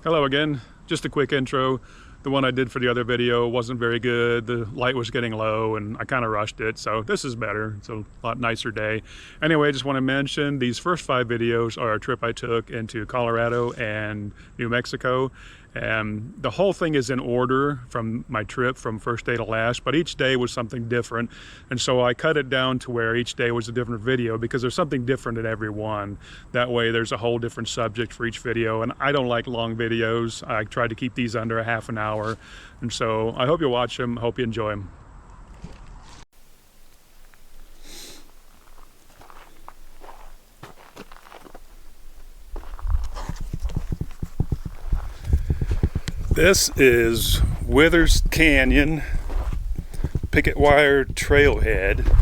Hello again. Just a quick intro. The one I did for the other video wasn't very good. The light was getting low and I kind of rushed it, so this is better. It's a lot nicer day. Anyway, I just want to mention these first 5 videos are a trip I took into Colorado and New Mexico. And the whole thing is in order from my trip from first day to last, but each day was something different. And so I cut it down to where each day was a different video because there's something different in every one. That way there's a whole different subject for each video. And I don't like long videos. I try to keep these under a half an hour. And so I hope you watch them. Hope you enjoy them. This is Withers Canyon picket wire trailhead.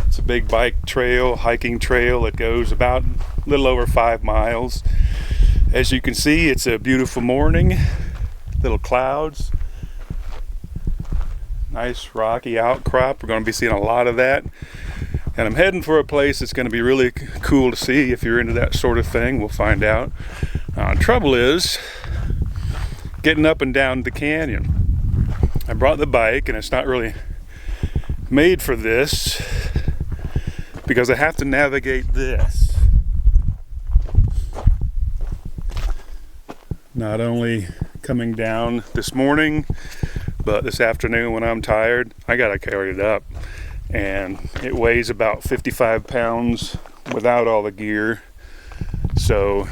It's a big bike trail, hiking trail that goes about a little over 5 miles. As you can see, it's a beautiful morning, little clouds, nice rocky outcrop. We're going to be seeing a lot of that. And I'm heading for a place that's going to be really cool to see. If you're into that sort of thing, we'll find out. Trouble is, getting up and down the canyon. I brought the bike and it's not really made for this because I have to navigate this. Not only coming down this morning, but this afternoon when I'm tired, I gotta carry it up. And it weighs about 55 pounds without all the gear. So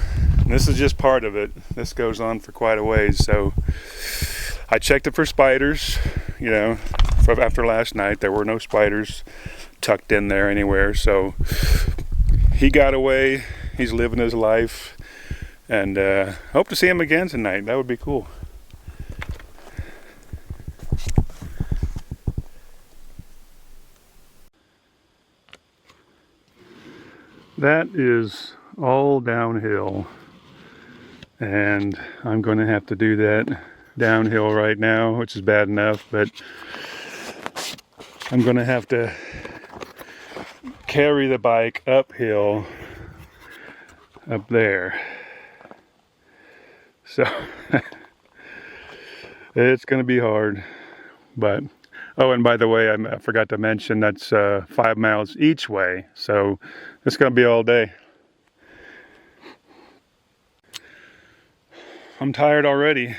this is just part of it. This goes on for quite a ways. So I checked it for spiders, you know, after last night. There were no spiders tucked in there anywhere. So he got away. He's living his life. And hope to see him again tonight. That would be cool. That is all downhill. And I'm going to have to do that downhill right now, which is bad enough, but I'm going to have to carry the bike uphill up there. So it's going to be hard, but oh, and by the way, I forgot to mention that's 5 miles each way, so it's going to be all day. I'm tired already.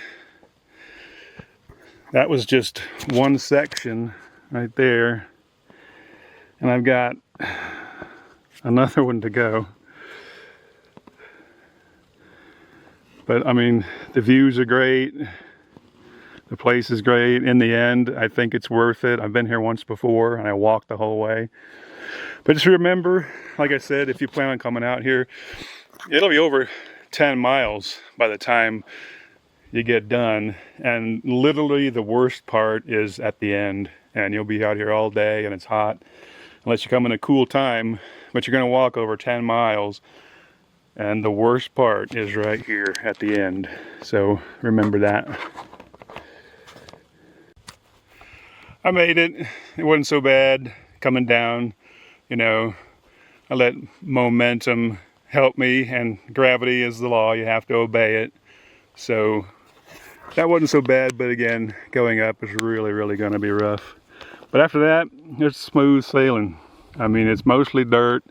That was just one section right there. And I've got another one to go. But I mean, the views are great. The place is great. In the end, I think it's worth it. I've been here once before and I walked the whole way. But just remember, like I said, if you plan on coming out here, it'll be over 10 miles by the time you get done, and literally the worst part is at the end, and you'll be out here all day and it's hot unless you come in a cool time, but you're going to walk over 10 miles and the worst part is right here at the end. So remember that. I made it. It wasn't so bad coming down, you know. I let momentum help me, and gravity is the law. You have to obey it. So that wasn't so bad, but again, going up is really going to be rough. But after that, it's smooth sailing. I mean, it's mostly dirt.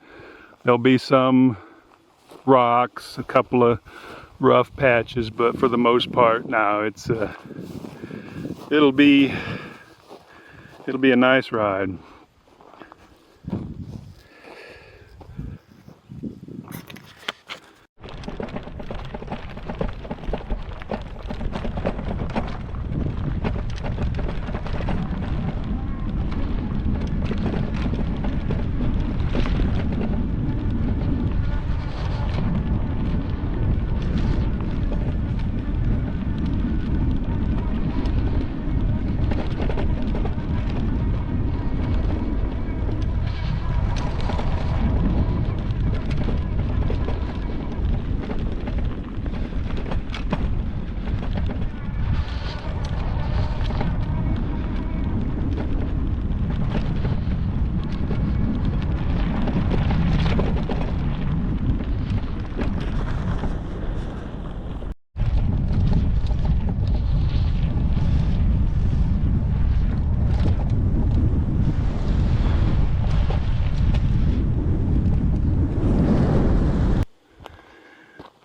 There'll be some rocks, a couple of rough patches, but for the most part, now it's it'll be a nice ride.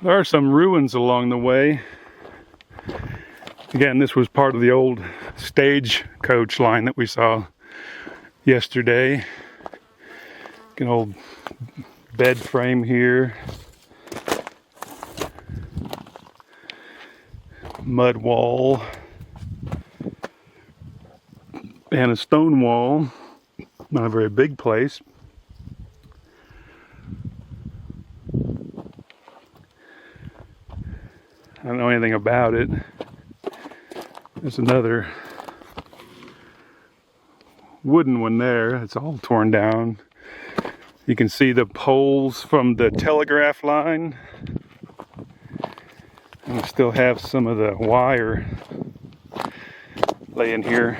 There are some ruins along the way. Again, this was part of the old stagecoach line that we saw yesterday. An old bed frame here. Mud wall. And a stone wall. Not a very big place. I don't know anything about it. There's another wooden one there. It's all torn down. You can see the poles from the telegraph line. And we still have some of the wire laying here.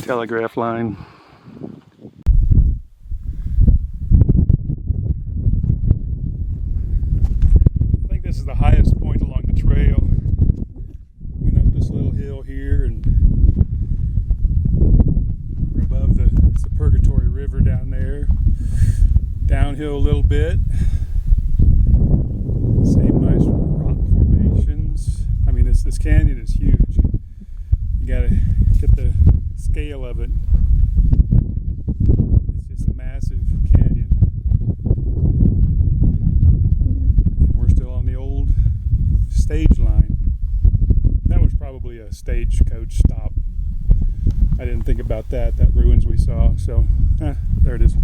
Telegraph line. I think this is the highest point along the trail. Went up this little hill here, and we're above the Purgatory River down there. Downhill a little bit. Same nice rock formations. I mean, this canyon is huge. You gotta get the scale of it. It's just a massive canyon. And we're still on the old stage line. That was probably a stagecoach stop. I didn't think about that ruins we saw. So, there it is.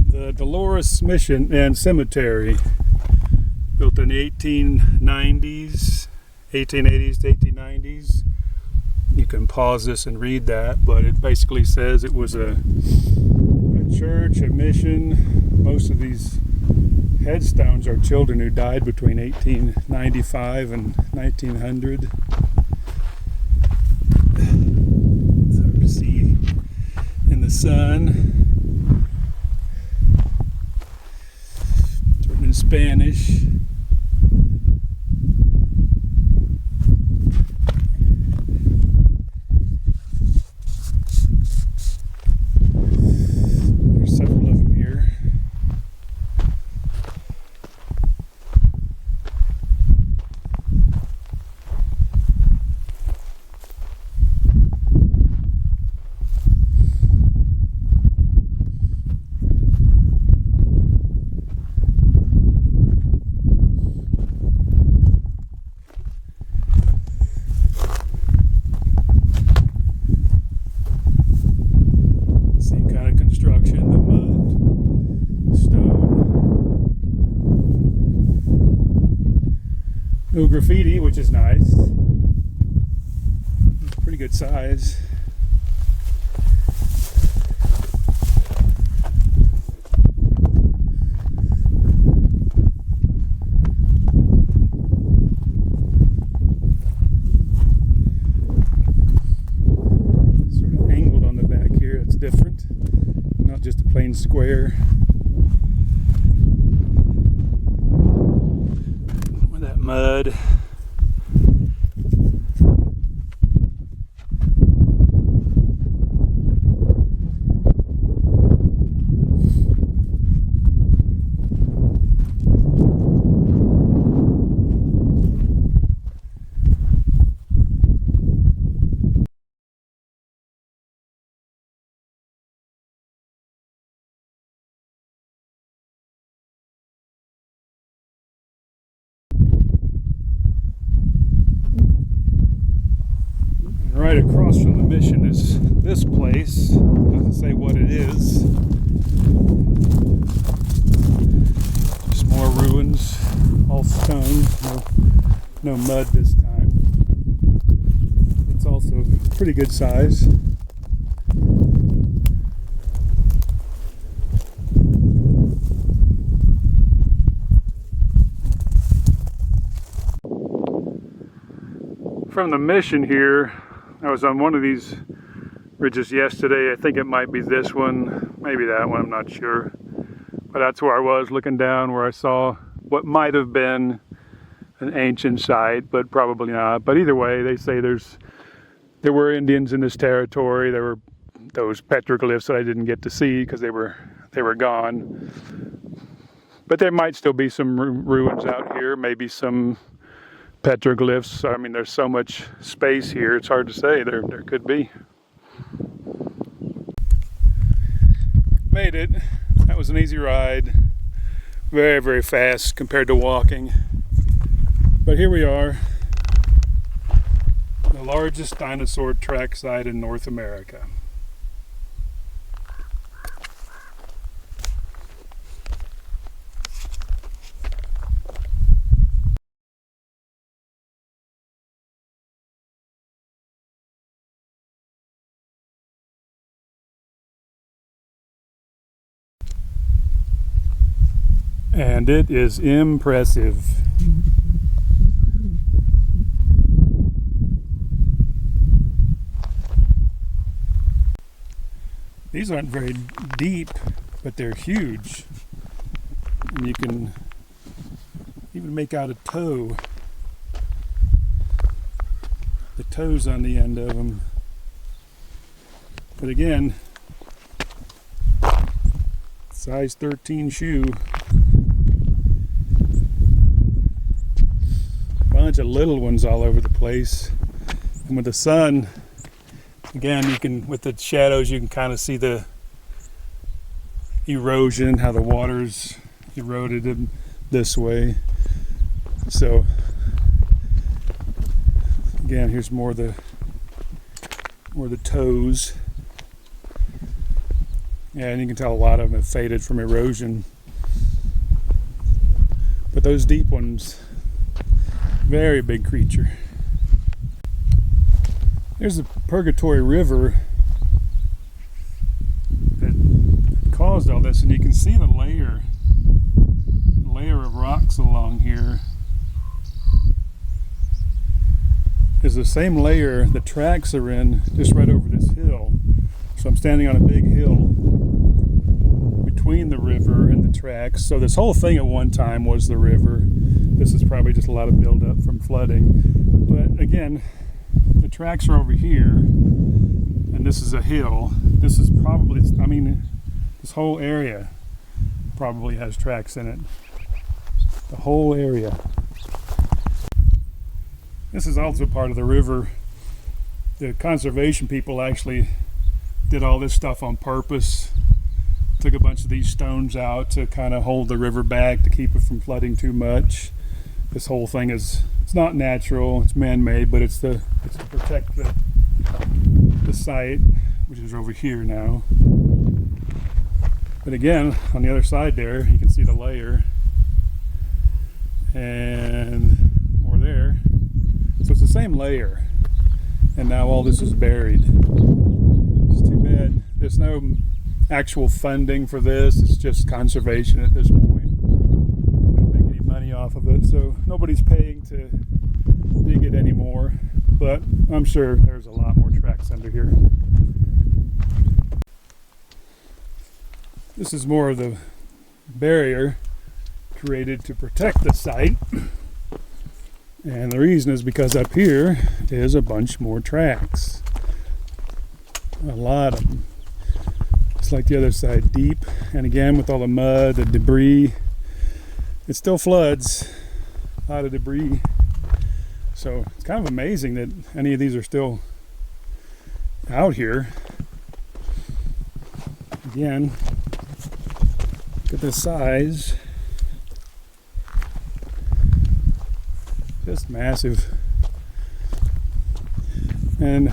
The Dolores Mission and Cemetery, built in the 1880s to 1890s. You can pause this and read that, but it basically says it was a church, a mission. Most of these headstones are children who died between 1895 and 1900. It's hard to see in the sun. It's written in Spanish. No graffiti, which is nice. Pretty good size. Sort of angled on the back here. It's different. Not just a plain square. Mud. Right across from the mission is this place. It doesn't say what it is. Just more ruins, all stone, no mud this time. It's also pretty good size. From the mission here, I was on one of these ridges yesterday. I think it might be this one, maybe that one, I'm not sure. But that's where I was, looking down where I saw what might have been an ancient site, but probably not. But either way, they say there were Indians in this territory. There were those petroglyphs that I didn't get to see because they were gone. But there might still be some ruins out here, maybe some petroglyphs. I mean, there's so much space here, it's hard to say. There could be. Made it. That was an easy ride. Very, very fast compared to walking. But here we are. The largest dinosaur track site in North America. And it is impressive. These aren't very deep, but they're huge. And you can even make out a toe. The toes on the end of them. But again, size 13 shoe. Bunch of little ones all over the place. And with the sun, again, you can, with the shadows, you can kind of see the erosion, how the water's eroded them this way. So again, here's more the toes. And you can tell a lot of them have faded from erosion. But those deep ones, very big creature. There's the Purgatory River that caused all this, and you can see the layer of rocks along here is the same layer the tracks are in, just right over this hill. So I'm standing on a big hill between the river and the tracks. So this whole thing at one time was the river. This is probably just a lot of buildup from flooding. But again, the tracks are over here, and this is a hill. This is probably, I mean, this whole area probably has tracks in it. The whole area. This is also part of the river. The conservation people actually did all this stuff on purpose. Took a bunch of these stones out to kind of hold the river back, to keep it from flooding too much. This whole thing is, it's not natural, it's man-made, but it's to protect the site, which is over here now. But again, on the other side there, you can see the layer, and more there. So it's the same layer, and now all this is buried. It's too bad. There's no actual funding for this. It's just conservation at this point. Don't make any money off of it, so nobody's paying to dig it anymore. But I'm sure there's a lot more tracks under here. This is more of the barrier created to protect the site. And the reason is because up here is a bunch more tracks. A lot of them. It's like the other side, deep. And again, with all the mud, the debris, it still floods. A lot of debris. So it's kind of amazing that any of these are still out here. Again, look at the size. Just massive. And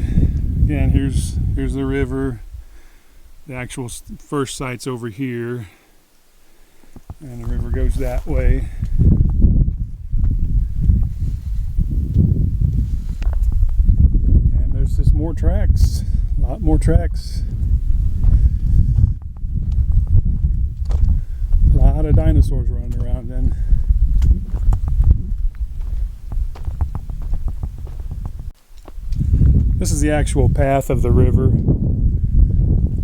again, here's the river. The actual first site's over here, and the river goes that way. And there's just more tracks, a lot more tracks. A lot of dinosaurs running around then. This is the actual path of the river.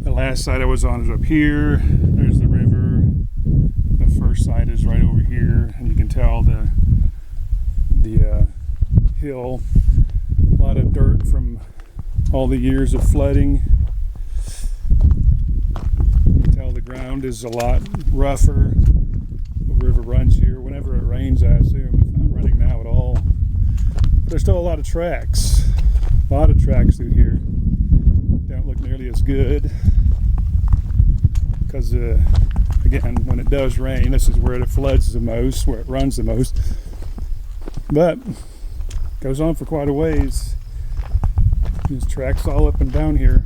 The last site I was on is up here. There's the river. The first site is right over here, and you can tell the hill. A lot of dirt from all the years of flooding. ground is a lot rougher. The river runs here whenever it rains, I assume. It's not running now at all. But there's still a lot of tracks. A lot of tracks through here. Don't look nearly as good. Because, again, when it does rain, this is where it floods the most, where it runs the most. But it goes on for quite a ways. There's tracks all up and down here.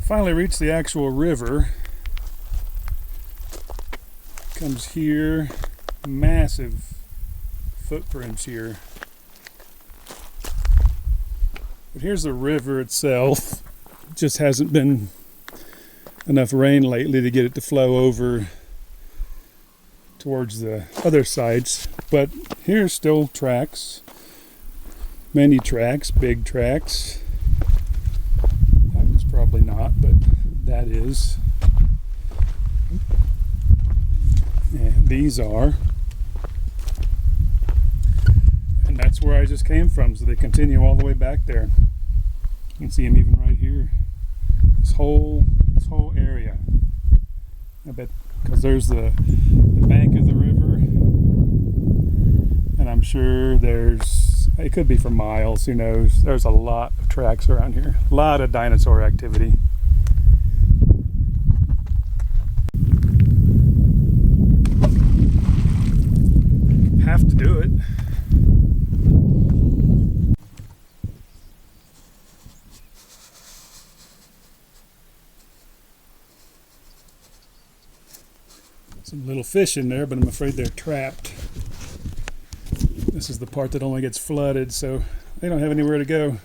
Finally reached the actual river. Comes here, massive footprints here. But here's the river itself. It just hasn't been enough rain lately to get it to flow over towards the other sides. But here's still tracks, many tracks, big tracks. Probably not, but that is. And these are. And that's where I just came from, so they continue all the way back there. You can see them even right here. This whole area. I bet, because there's the bank of the river, and I'm sure it could be for miles, who knows. There's a lot of tracks around here. A lot of dinosaur activity. Have to do it. Some little fish in there, but I'm afraid they're trapped. This is the part that only gets flooded, so they don't have anywhere to go.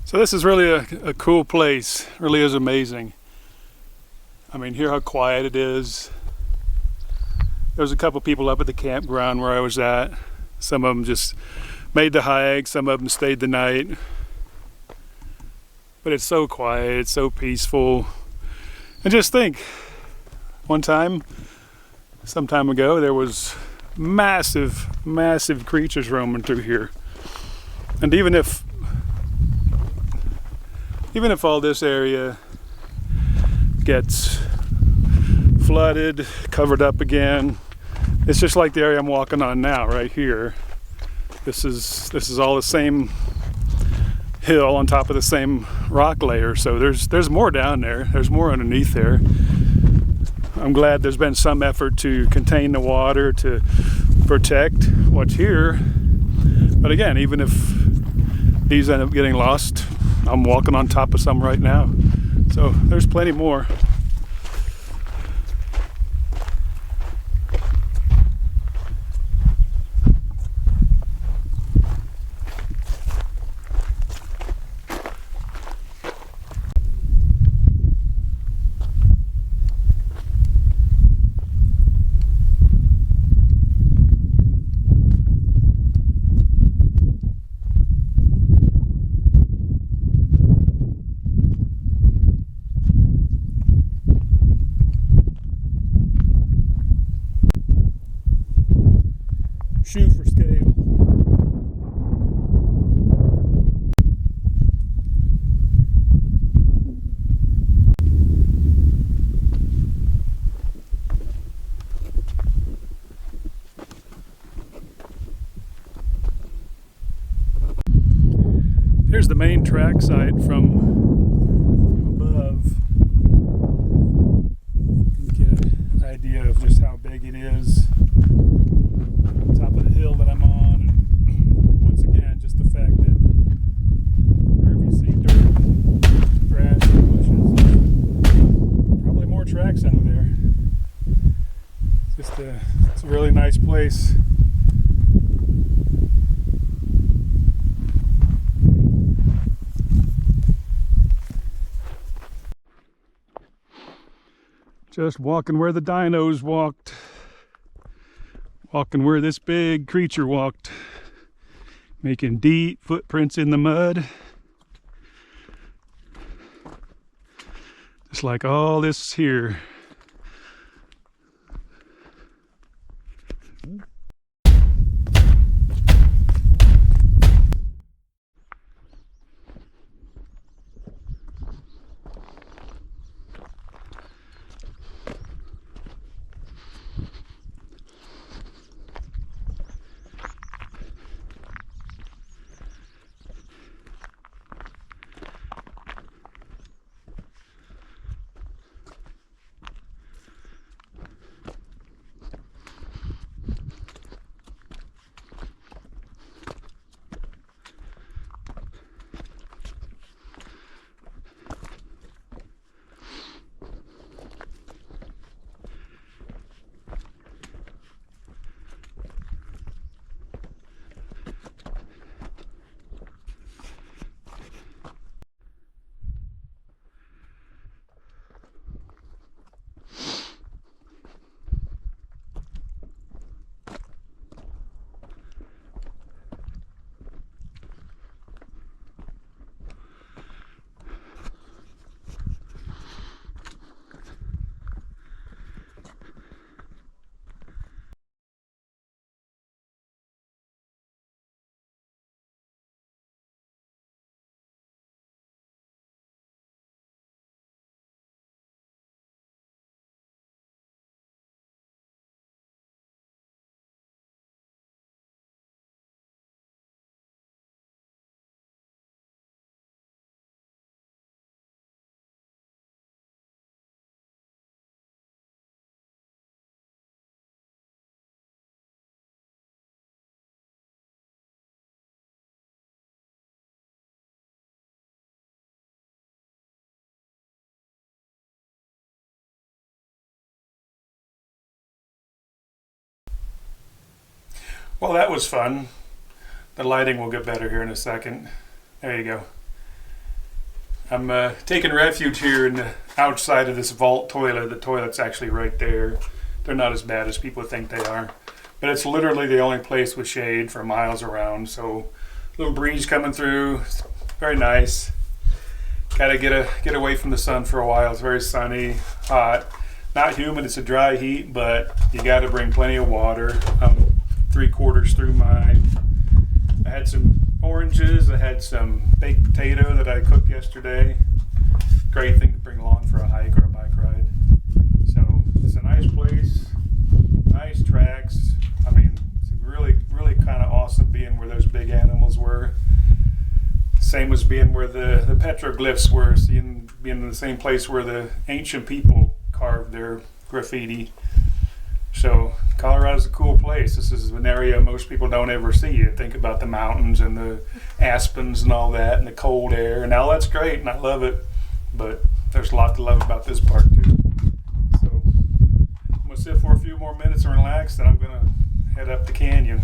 So this is really a cool place. It really is amazing. I mean, hear how quiet it is. There was a couple people up at the campground where I was at. Some of them just made the hike, some of them stayed the night. But it's so quiet, it's so peaceful. And just think, some time ago, there was massive creatures roaming through here. And even if all this area gets flooded, covered up again, it's just like the area I'm walking on now, right here. This is all the same hill on top of the same rock layer. So there's more down there. There's more underneath there. I'm glad there's been some effort to contain the water, to protect what's here. But again, even if these end up getting lost, I'm walking on top of some right now. So there's plenty more. Shoe for scale. Here's the main track site from above. You can get an idea of just how big it is. Top of the hill that I'm on, and once again, just the fact that wherever you see dirt, grass, and bushes, probably more tracks under there. It's a really nice place. Just walking where the dinos walked. Walking where this big creature walked, making deep footprints in the mud. Just like all this here. Well, that was fun. The lighting will get better here in a second. There you go. I'm taking refuge here in the outside of this vault toilet. The toilet's actually right there. They're not as bad as people think they are. But it's literally the only place with shade for miles around. So a little breeze coming through. It's very nice. Gotta get away from the sun for a while. It's very sunny, hot. Not humid, it's a dry heat, but you gotta bring plenty of water. 3/4 through mine. I had some oranges, I had some baked potato that I cooked yesterday. Great thing to bring along for a hike or a bike ride. So it's a nice place, nice tracks. I mean, it's really kind of awesome being where those big animals were. Same as being where the petroglyphs were, being in the same place where the ancient people carved their graffiti. So Colorado's a cool place. This is an area most people don't ever see. You think about the mountains and the aspens and all that and the cold air, and all that's great and I love it, but there's a lot to love about this part too. So I'm gonna sit for a few more minutes and relax, then I'm gonna head up the canyon.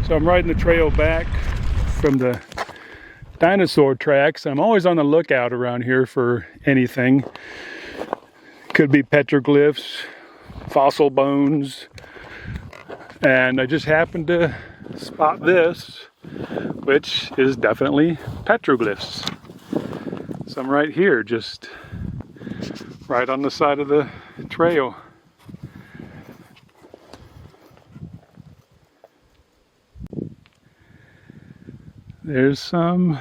So I'm riding the trail back from the Dinosaur Tracks. I'm always on the lookout around here for anything. Could be petroglyphs, fossil bones, and I just happened to spot this, which is definitely petroglyphs. So I'm right here, just right on the side of the trail. There's some.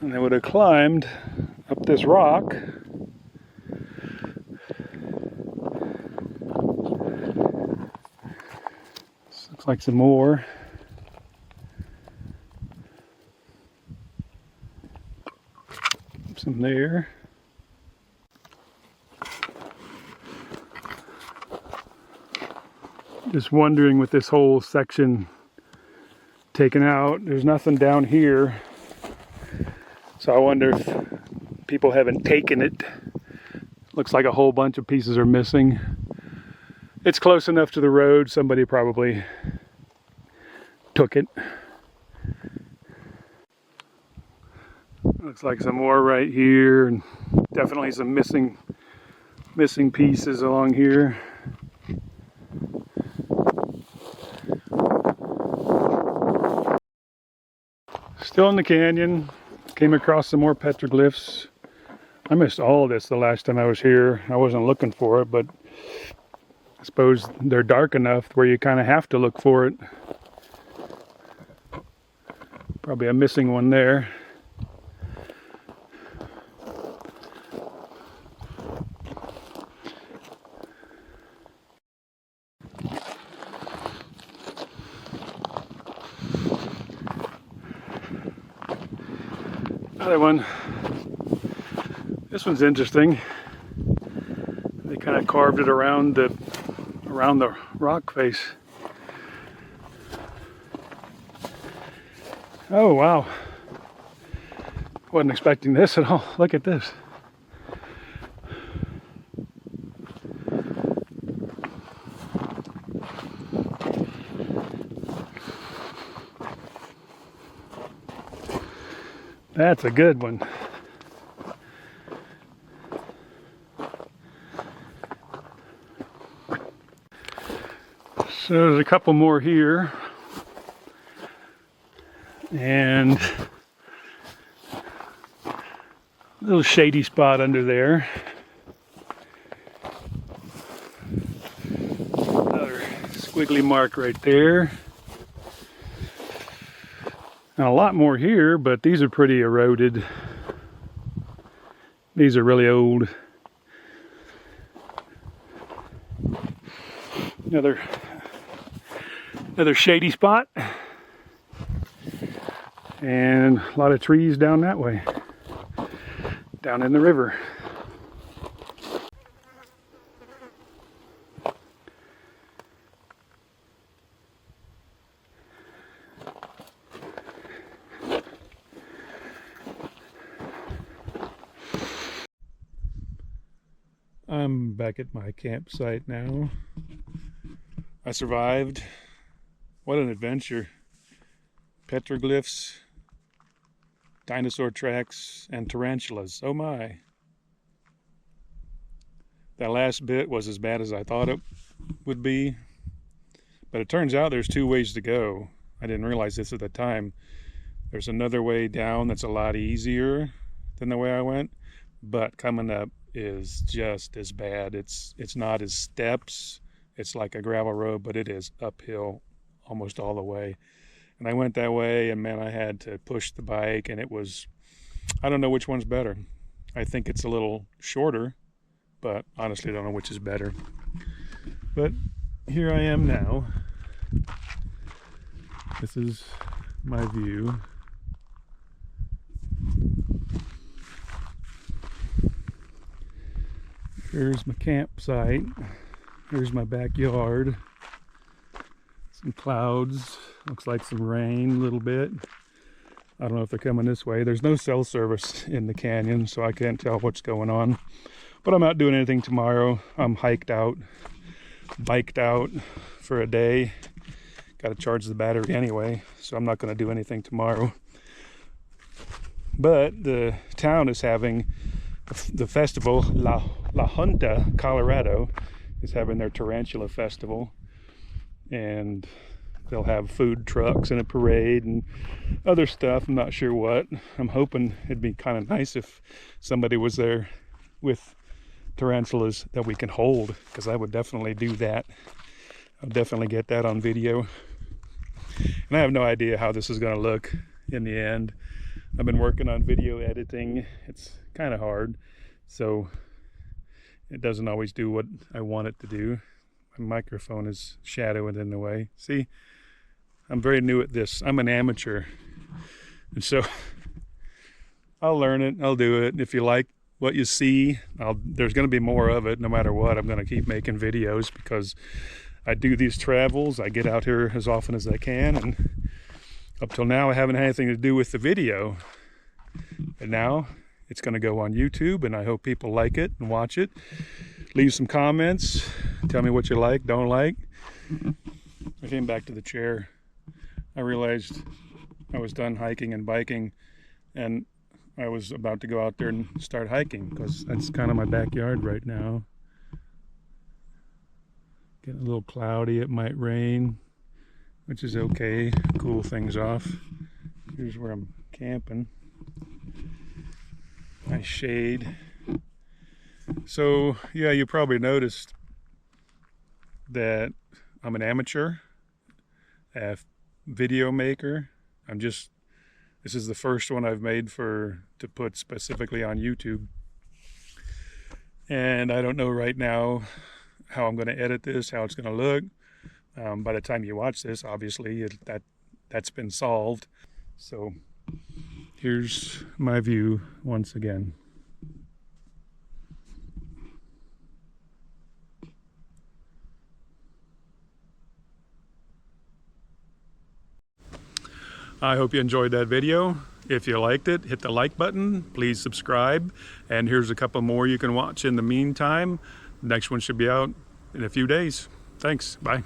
And I would have climbed up this rock. This looks like some more. Some there. Just wondering, with this whole section taken out, there's nothing down here. So I wonder if people haven't taken it. Looks like a whole bunch of pieces are missing. It's close enough to the road, somebody probably took it. Looks like some more right here, and definitely some missing pieces along here. Still in the canyon. Came across some more petroglyphs. I missed all of this the last time I was here. I wasn't looking for it, but I suppose they're dark enough where you kind of have to look for it. Probably a missing one there. Another one. This one's interesting. They kind of carved it around the rock face. Oh wow. Wasn't expecting this at all. Look at this. That's a good one. So there's a couple more here. And a little shady spot under there. Another squiggly mark right there. Now, a lot more here, but these are pretty eroded. These are really old. Another shady spot. And a lot of trees down that way, down in the river. I'm back at my campsite now. I survived. What an adventure. Petroglyphs, dinosaur tracks, and tarantulas. Oh my. That last bit was as bad as I thought it would be. But it turns out there's two ways to go. I didn't realize this at the time. There's another way down that's a lot easier than the way I went. But coming up is just as bad. It's not as steps. It's like a gravel road, but it is uphill almost all the way. And I went that way, and man, I had to push the bike, and it was, I don't know which one's better. I think it's a little shorter, but honestly I don't know which is better. But here I am now. This is my view. Here's my campsite. Here's my backyard. Some clouds, looks like some rain a little bit. I don't know if they're coming this way. There's no cell service in the canyon, so I can't tell what's going on. But I'm not doing anything tomorrow. I'm biked out for a day. Got to charge the battery anyway, so I'm not going to do anything tomorrow. But the town is having the festival, La Junta, Colorado, is having their tarantula festival. And they'll have food trucks and a parade and other stuff. I'm not sure what. I'm hoping it'd be kind of nice if somebody was there with tarantulas that we can hold, because I would definitely do that. I'll definitely get that on video. And I have no idea how this is going to look in the end. I've been working on video editing. It's kind of hard, so it doesn't always do what I want it to do. My microphone is shadowing in the way. See, I'm very new at this. I'm an amateur, and so I'll learn it. I'll do it. If you like what you see, there's going to be more of it no matter what. I'm going to keep making videos because I do these travels. I get out here as often as I can, and up till now I haven't had anything to do with the video. And now it's going to go on YouTube, and I hope people like it and watch it. Leave some comments. Tell me what you like, don't like. I came back to the chair. I realized I was done hiking and biking, and I was about to go out there and start hiking, because that's kind of my backyard right now. Getting a little cloudy, it might rain, which is okay. Cool things off. Here's where I'm camping. Nice shade. So yeah, you probably noticed that I'm an amateur, a video maker. This is the first one I've made to put specifically on YouTube. And I don't know right now how I'm going to edit this, how it's going to look. By the time you watch this, obviously that's been solved. So here's my view once again. I hope you enjoyed that video. If you liked it, hit the like button. Please subscribe. And here's a couple more you can watch in the meantime. The next one should be out in a few days. Thanks. Bye.